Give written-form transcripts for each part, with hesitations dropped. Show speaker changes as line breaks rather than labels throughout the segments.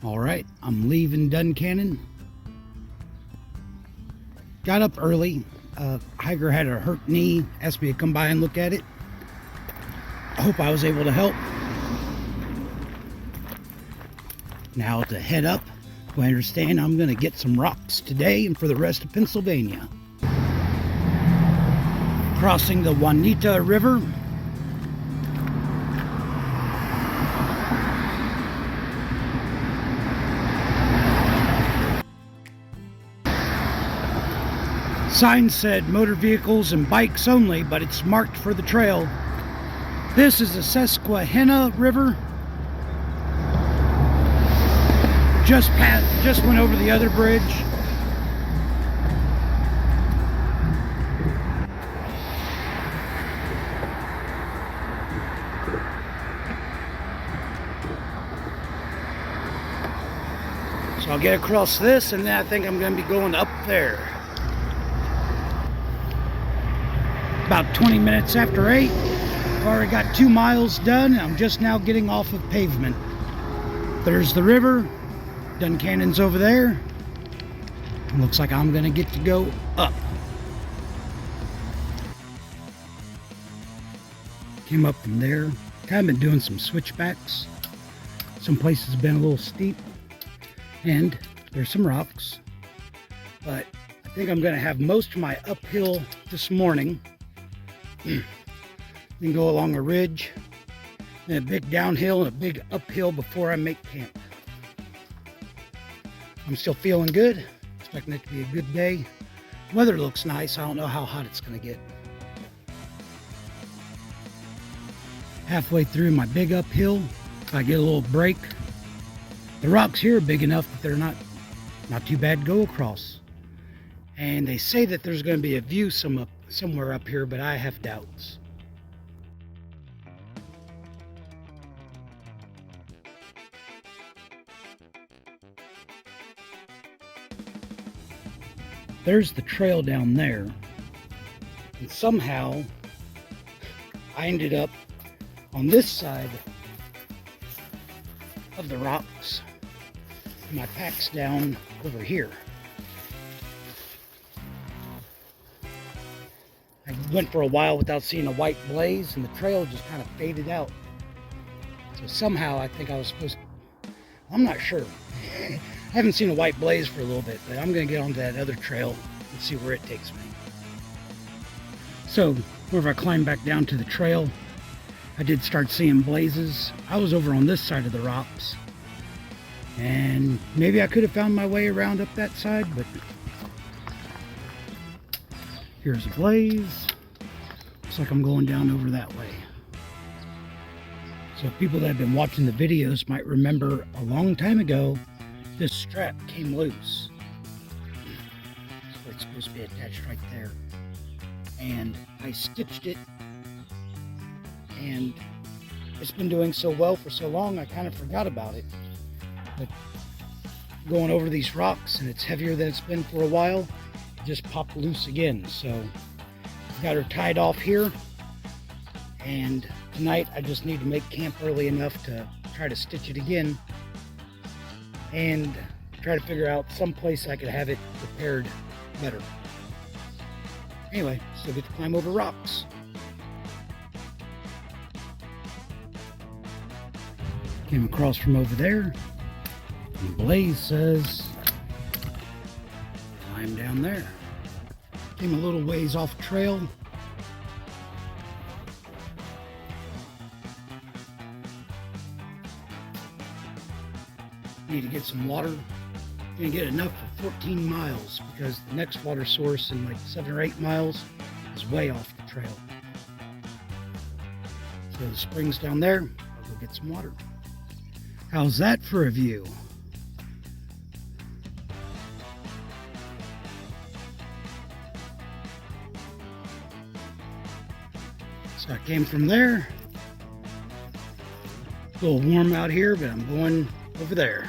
All right, I'm leaving Duncannon. Got up early. Hiker had a hurt knee, asked me to come by and look at it. I hope I was able to help. Now to head up, I understand I'm going to get some rocks today and for the rest of Pennsylvania. Crossing the Juanita River. Sign said motor vehicles and bikes only, but it's marked for the trail. This is the Susquehanna River. Just went over the other bridge. So I'll get across this, and then I think I'm going to be going up there. About 20 minutes after 8. I've already got 2 miles done. I'm just now getting off of pavement. There's the river. Duncannon's over there. Looks like I'm gonna get to go up. Came up from there. Kind of been doing some switchbacks. Some places have been a little steep. And there's some rocks. But I think I'm gonna have most of my uphill this morning. Then go along a ridge, then a big downhill and a big uphill before I make camp. I'm still feeling good, expecting it to be a good day. Weather looks nice. I don't know how hot it's going to get. Halfway through my big uphill, I get a little break. The rocks here are big enough that they're not too bad to go across. And they say that there's going to be a view somewhere up here, but I have doubts. There's the trail down there, and somehow I ended up on this side of the rocks. My pack's down over here. I went for a while without seeing a white blaze, and the trail just kind of faded out. So somehow I think I was supposed to, I'm not sure. I haven't seen a white blaze for a little bit, but I'm going to get onto that other trail and see where it takes me. So, whenever I climbed back down to the trail, I did start seeing blazes. I was over on this side of the rocks, and maybe I could have found my way around up that side, but here's a blaze. Looks like I'm going down over that way. So people that have been watching the videos might remember a long time ago, this strap came loose. So it's supposed to be attached right there. And I stitched it, and it's been doing so well for so long I kind of forgot about it. But going over these rocks, and it's heavier than it's been for a while, it just popped loose again. So I've got her tied off here, and tonight I just need to make camp early enough to try to stitch it again and try to figure out some place I could have it repaired better. Anyway, still get to climb over rocks. Came across from over there, and Blaze says, climb down there. Came a little ways off trail. Need to get some water. Gonna get enough for 14 miles because the next water source in like 7 or 8 miles is way off the trail. So the spring's down there. I'll go get some water. How's that for a view? So I came from there. A little warm out here, but I'm going over there.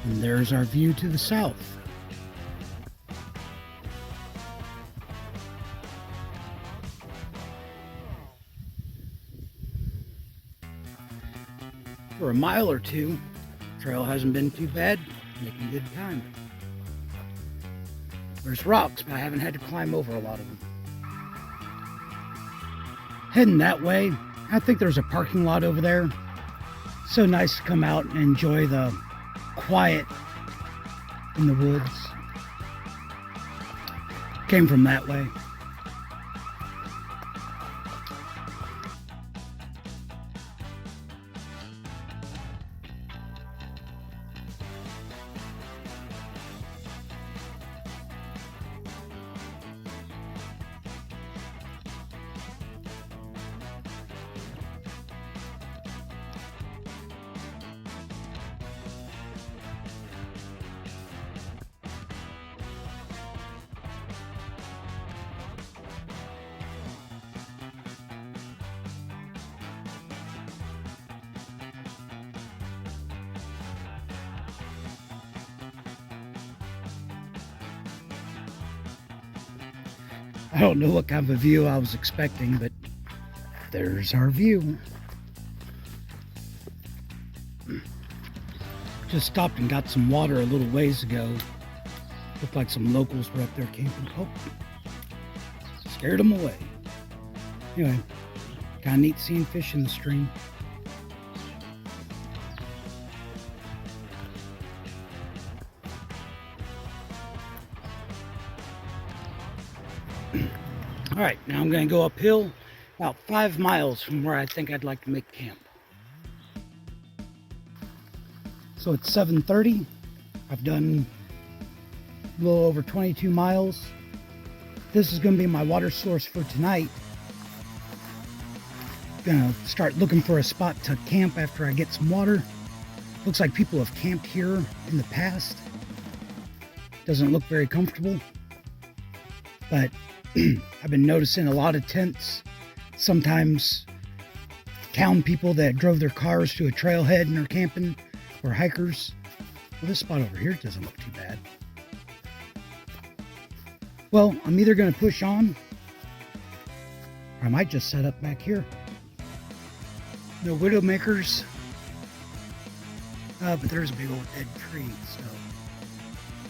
And there's our view to the south. For a mile or two, Trail hasn't been too bad, making good time. There's rocks, but I haven't had to climb over a lot of them. Heading that way, I think there's a parking lot over there. So nice to come out and enjoy the quiet in the woods. Came from that way. I don't know what kind of a view I was expecting, but there's our view. Just stopped and got some water a little ways ago. Looked like some locals were up there camping. Oh, scared them away. Anyway, kind of neat seeing fish in the stream. All right, now I'm going to go uphill about 5 miles from where I think I'd like to make camp. So it's 7:30. I've done a little over 22 miles. This is going to be my water source for tonight. Gonna start looking for a spot to camp after I get some water. Looks like people have camped here in the past. Doesn't look very comfortable, but I've been noticing a lot of tents. Sometimes town people that drove their cars to a trailhead and are camping, or hikers. Well, this spot over here doesn't look too bad. Well, I'm either going to push on, or I might just set up back here. No widowmakers, but there's a big old dead tree. So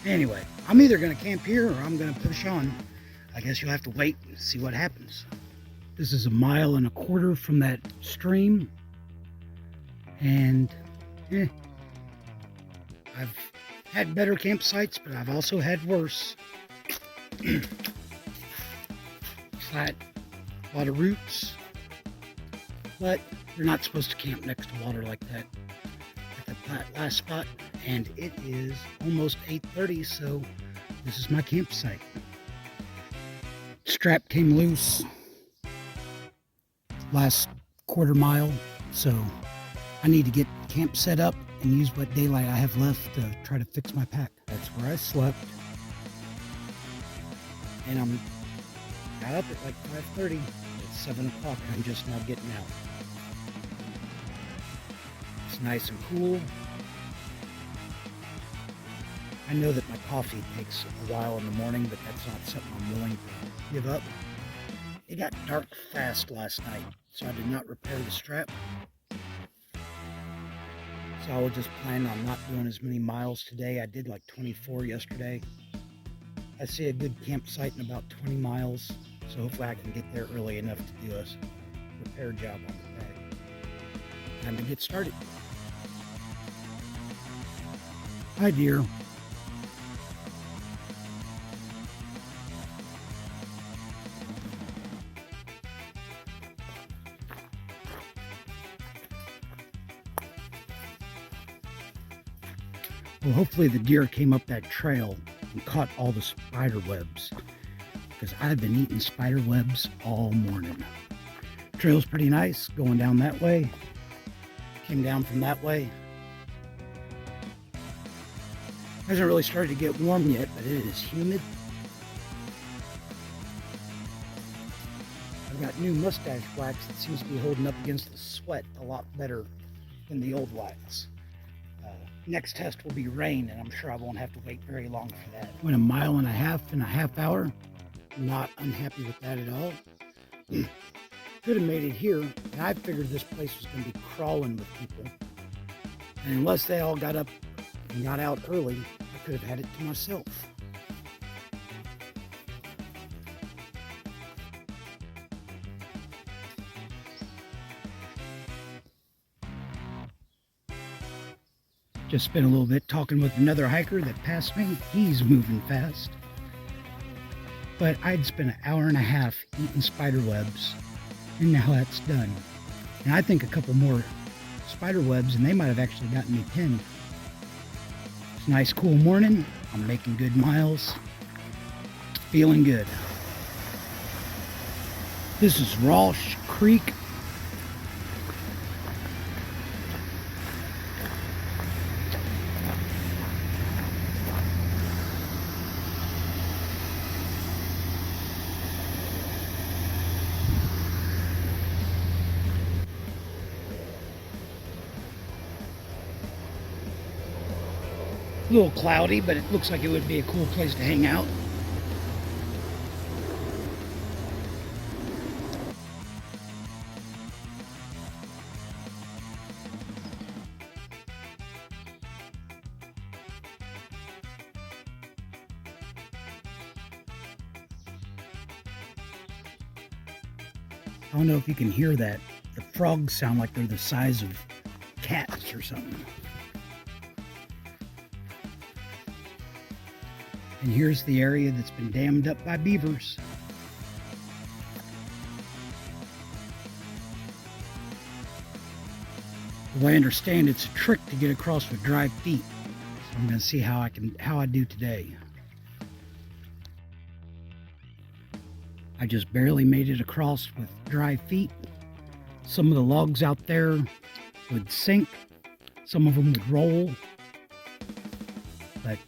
anyway, I'm either going to camp here or I'm going to push on. I guess you'll have to wait and see what happens. This is 1.25 miles from that stream, and I've had better campsites, but I've also had worse. Flat, a lot of roots, but you're not supposed to camp next to water like that at the last spot, and it is almost 8:30, so this is my campsite. Strap came loose last 1/4 mile, so I need to get camp set up and use what daylight I have left to try to fix my pack. That's where I slept, and I'm got up at like 5:30. It's 7 o'clock. I'm just now getting out. It's nice and cool. I know that my coffee takes a while in the morning, but that's not something I'm willing to give up. It got dark fast last night, so I did not repair the strap. So I will just plan on not doing as many miles today. I did like 24 yesterday. I see a good campsite in about 20 miles, so hopefully I can get there early enough to do a repair job on the bag. Time to get started. Hi, dear. Well, hopefully the deer came up that trail and caught all the spider webs, because I've been eating spider webs all morning. Trail's pretty nice, going down that way. Came down from that way. Hasn't really started to get warm yet, but it is humid. I've got new mustache wax that seems to be holding up against the sweat a lot better than the old wax. Next test will be rain, and I'm sure I won't have to wait very long for that. Went 1.5 miles in a half hour. Not unhappy with that at all. Could have made it here, and I figured this place was going to be crawling with people. And unless they all got up and got out early, I could have had it to myself. Just spent a little bit talking with another hiker that passed me. He's moving fast. But I'd spent an hour and a half eating spider webs, and now that's done. And I think a couple more spider webs and they might have actually gotten me pinned. It's a nice cool morning. I'm making good miles. Feeling good. This is Walsh Creek. A little cloudy, but it looks like it would be a cool place to hang out. I don't know if you can hear that. The frogs sound like they're the size of cats or something. And here's the area that's been dammed up by beavers. The way I understand, it's a trick to get across with dry feet. So I'm going to see how I do today. I just barely made it across with dry feet. Some of the logs out there would sink. Some of them would roll. But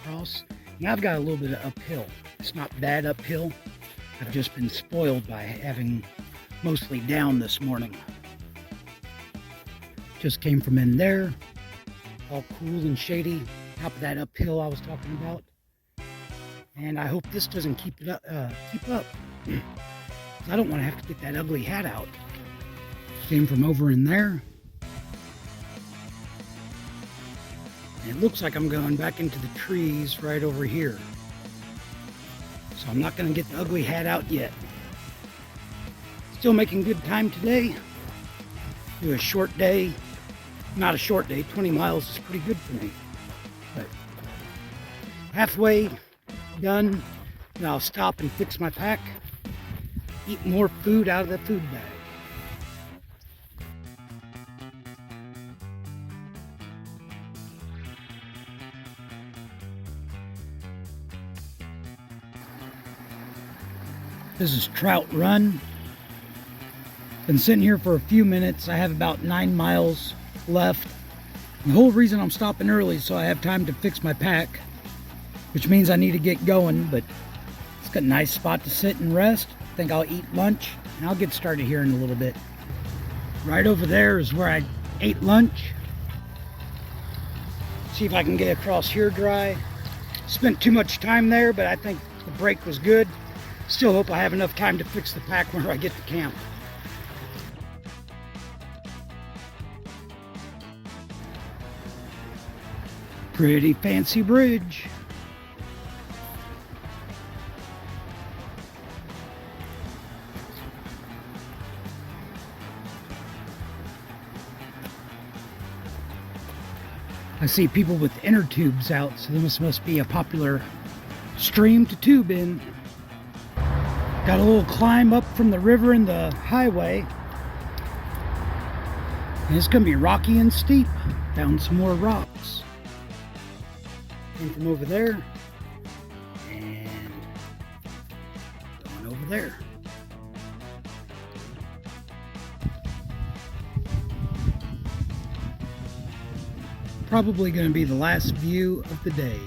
across. Now I've got a little bit of uphill. It's not bad uphill. I've just been spoiled by having mostly down this morning. Just came from in there, all cool and shady, top of that uphill I was talking about. And I hope this doesn't keep up. I don't want to have to get that ugly hat out. Came from over in there. It looks like I'm going back into the trees right over here. So I'm not going to get the ugly hat out yet. Still making good time today. Do a short day. Not a short day, 20 miles is pretty good for me. But halfway done, and I'll stop and fix my pack. Eat more food out of the food bag. This is Trout Run. Been sitting here for a few minutes. I have about 9 miles left. And the whole reason I'm stopping early is so I have time to fix my pack, which means I need to get going, but it's got a nice spot to sit and rest. I think I'll eat lunch and I'll get started here in a little bit. Right over there is where I ate lunch. See if I can get across here dry. Spent too much time there, but I think the break was good. Still hope I have enough time to fix the pack when I get to camp. Pretty fancy bridge. I see people with inner tubes out, so this must be a popular stream to tube in. Got a little climb up from the river and the highway. And it's going to be rocky and steep. Found some more rocks. Came from over there. And going over there. Probably going to be the last view of the day.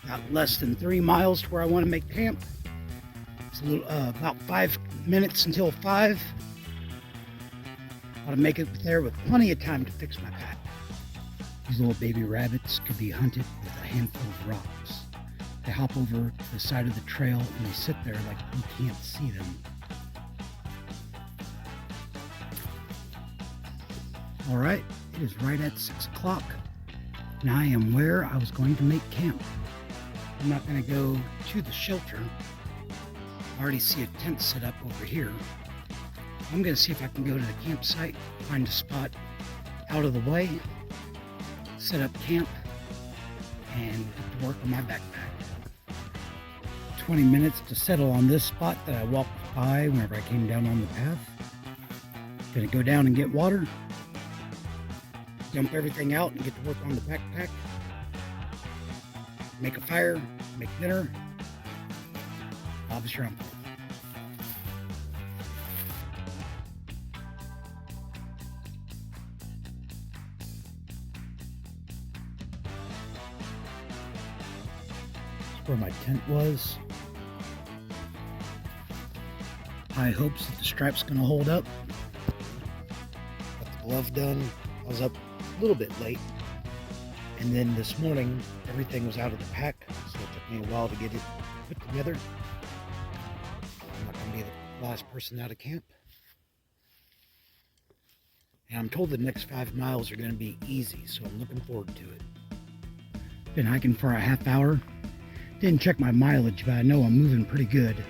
Got less than 3 miles to where I want to make camp. It's a little, about 5 minutes until 5. Ought to make it there with plenty of time to fix my pack. These little baby rabbits could be hunted with a handful of rocks. They hop over to the side of the trail and they sit there like you can't see them. All right, it is right at 6 o'clock, and I am where I was going to make camp. I'm not going to go to the shelter. I already see a tent set up over here. I'm going to see if I can go to the campsite, find a spot out of the way, set up camp, and get to work on my backpack. 20 minutes to settle on this spot that I walked by whenever I came down on the path. Gonna go down and get water, dump everything out and get to work on the backpack, make a fire, make dinner. Bob's your uncle. That's where my tent was. High hopes that the strap's gonna hold up. Got the glove done. I was up a little bit late. And then this morning, everything was out of the pack, so it took me a while to get it put together. I'm not gonna be the last person out of camp. And I'm told the next 5 miles are gonna be easy, so I'm looking forward to it. Been hiking for a half hour. Didn't check my mileage, but I know I'm moving pretty good.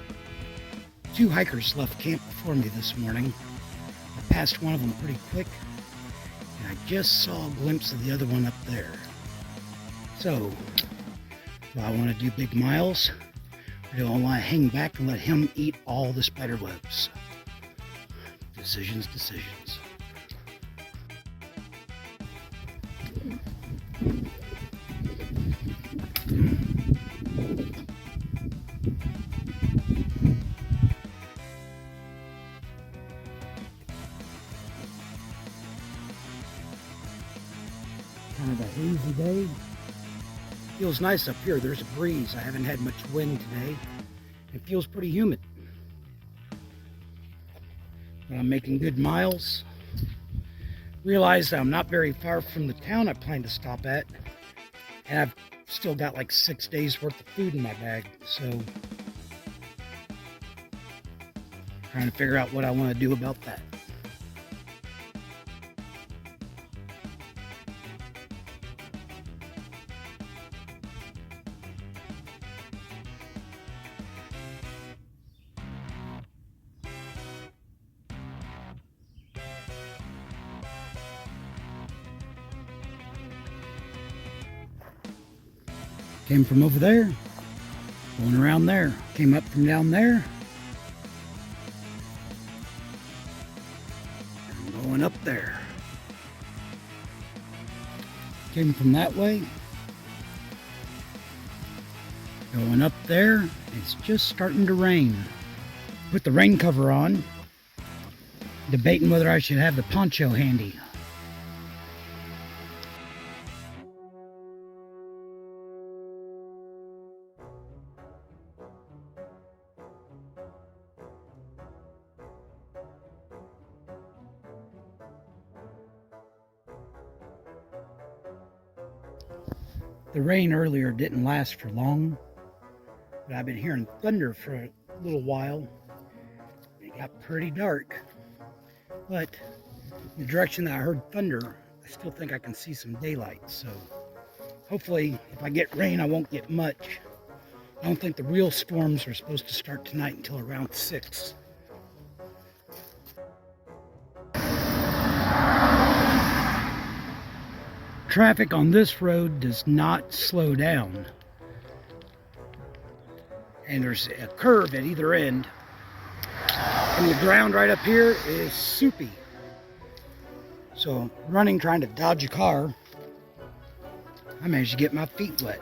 2 hikers left camp before me this morning. I passed one of them pretty quick, and I just saw a glimpse of the other one up there. So, do I want to do big miles, or do I want to hang back and let him eat all the spider webs? Decisions. Kind of a hazy day. Feels nice up here. There's a breeze. I haven't had much wind today. It feels pretty humid. But I'm making good miles. Realized I'm not very far from the town I plan to stop at. And I've still got like 6 days worth of food in my bag. So, trying to figure out what I want to do about that. Came from over there, going around there, came up from down there, and going up there. Came from that way, going up there. It's just starting to rain. Put the rain cover on, debating whether I should have the poncho handy. The rain earlier didn't last for long, but I've been hearing thunder for a little while. It got pretty dark, but in the direction that I heard thunder, I still think I can see some daylight. So hopefully if I get rain, I won't get much. I don't think the real storms are supposed to start tonight until around 6. Traffic on this road does not slow down. And there's a curve at either end. And the ground right up here is soupy. So running, trying to dodge a car, I managed to get my feet wet.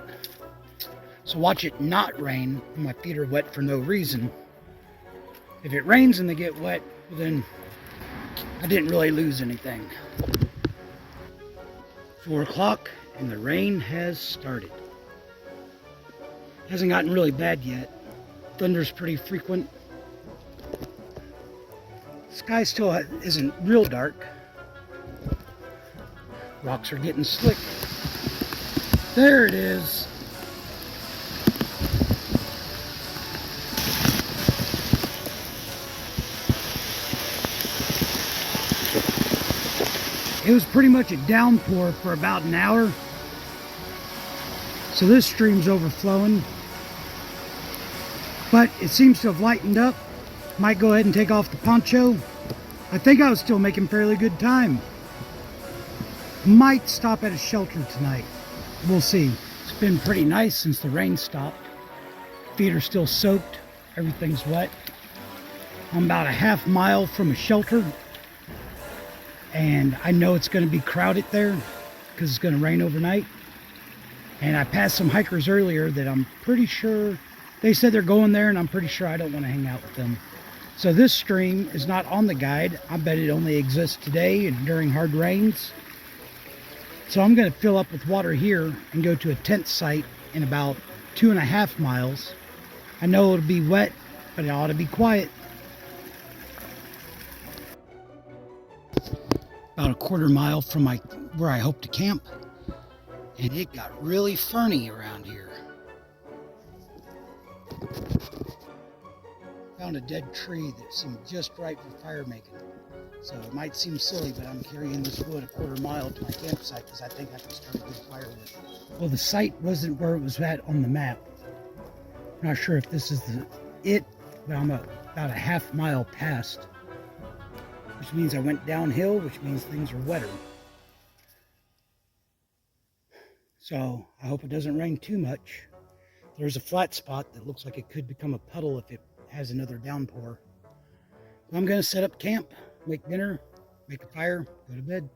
So watch it not rain and my feet are wet for no reason. If it rains and they get wet, then I didn't really lose anything. 4 o'clock and the rain has started. Hasn't gotten really bad yet. Thunder's pretty frequent. Sky still isn't real dark. Rocks are getting slick. There it is. It was pretty much a downpour for about an hour. So this stream's overflowing. But it seems to have lightened up. Might go ahead and take off the poncho. I think I was still making fairly good time. Might stop at a shelter tonight. We'll see. It's been pretty nice since the rain stopped. Feet are still soaked. Everything's wet. I'm about a half mile from a shelter. And I know it's going to be crowded there because it's going to rain overnight. And I passed some hikers earlier that I'm pretty sure, they said they're going there, and I'm pretty sure I don't want to hang out with them. So this stream is not on the guide. I bet it only exists today and during hard rains. So I'm going to fill up with water here and go to a tent site in about 2.5 miles. I know it'll be wet, but it ought to be quiet. About a 1/4 mile from where I hope to camp. And it got really ferny around here. Found a dead tree that seemed just right for fire making. So it might seem silly, but I'm carrying this wood a 1/4 mile to my campsite because I think I can start a good fire with it. Well, the site wasn't where it was at on the map. I'm not sure if this is it, but I'm about a half mile past. Which means I went downhill, which means things are wetter. So I hope it doesn't rain too much. There's a flat spot that looks like it could become a puddle if it has another downpour. I'm going to set up camp, make dinner, make a fire, go to bed.